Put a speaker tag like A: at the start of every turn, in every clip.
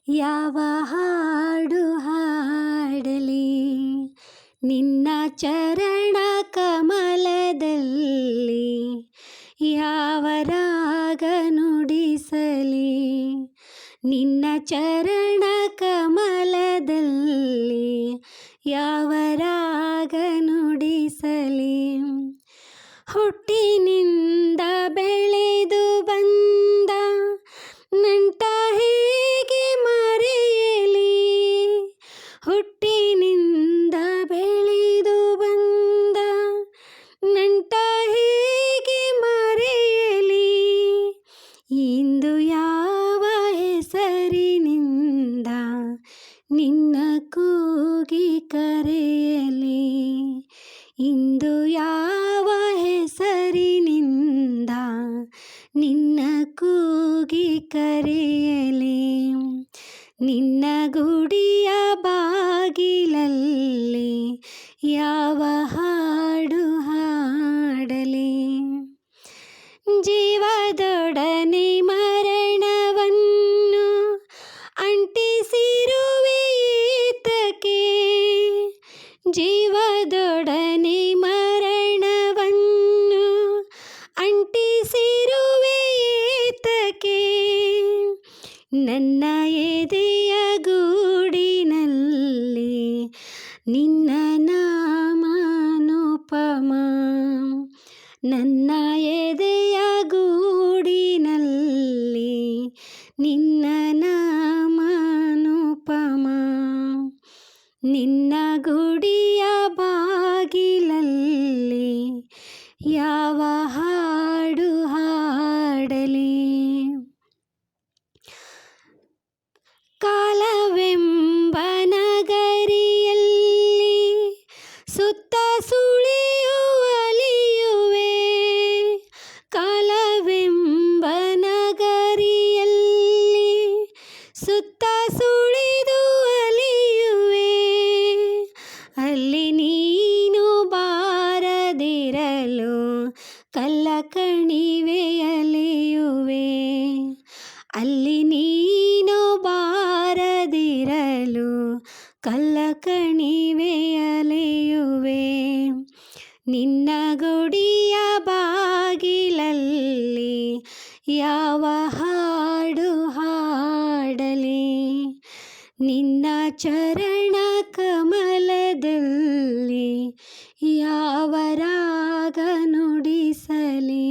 A: ಯಾವ ಹಾಡು ಹಾಡಲಿ ನಿನ್ನ ಚರಣ ಕಮಲದಲ್ಲಿ, ಯಾವ ರಾಗ ನುಡಿಸಲಿ ನಿನ್ನ ಚರಣ ಕಮಲದಲ್ಲಿ, ಯಾವ ರಾಗ ನುಡಿಸಲಿ. ಹುಟ್ಟಿನಿಂದ ಬೆಳೆದು ಬಂದ ನಂಟ ಹೇಗೆ ಮರೆಯಲಿ, ಹುಟ್ಟಿನಿಂದ ಬೆಳೆದು ಬಂದ ನಂಟ ಹೇಗೆ ಮರೆಯಲಿ. ಇಂದು ಯಾವ ಹೆಸರಿನಿಂದ ನಿನ್ನ ಕೂಗಿ ಕರೆಯಲಿ, ಇಂದು ಯಾವ ಹೆಸರಿನಿಂದ ನಿನ್ನ ಕೂಗಿ ಕರೆಯಲಿ. ನಿನ್ನ ಗುಡಿಯ ಬಾಗಿಲಲ್ಲಿ ಯಾವ ಹಾಡು ಹಾಡಲಿ. ಜೀವದೊಡನೆ ಮರಣವನ್ನು ಅಂಟಿಸಿರುವೆ ಏತಕ್ಕೆ, ಜೀವದೊಡನೆ ಮರಣವನ್ನು ಅಂಟಿಸಿರುವೆ ಏತಕ್ಕೆ. ನನ್ನ ಎದೆಯ ಗೂಡಿನಲ್ಲಿ ನಿನ್ನ ನಾಮಾನುಪಮ, ನನ್ನ ಎದೆಯ ಗೂಡಿನಲ್ಲಿ ನಿನ್ನ ನಾಮಾನುಪಮ. ನಿನ್ನ ಗುಡಿಯ ಬಾಗಿಲಲ್ಲಿ ಯಾವ ಹಾಡು ಹಾಡಲಿ. ಕಾಲವೆಂಬ ನಗರಿಯಲ್ಲಿ ಸುತ್ತ ಸುಳಿಯುವಲಿಯುವೆ, ಕಾಲವೆಂಬ ನಗರಿಯಲ್ಲಿ ಸುತ್ತ ಸುಳಿದು ಅಲಿಯುವೆ. ಅಲ್ಲಿ ನೀನು ಬಾರದಿರಲು ಕಲ್ಲ ಕಣಿವೆಯಲಿಯುವೆ, ಅಲ್ಲಿ ನೀನು ಬಾರದಿರಲು ಕಲ್ಲ ಕಣಿವೆಯಲಿಯುವೆ. ನಿನ್ನ ಗುಡಿಯ ಬಾಗಿಲಲ್ಲಿ ಯಾವ ಹಾಡು ಹಾಡಲಿ. ನಿನ್ನ ಚರಣ ಕಮಲದಲ್ಲಿ ಯಾವ ರಾಗ ನುಡಿಸಲಿ,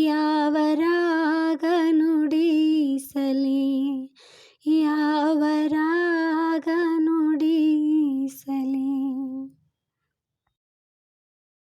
A: ಯಾವ ರಾಗ ನುಡಿಸಲಿ.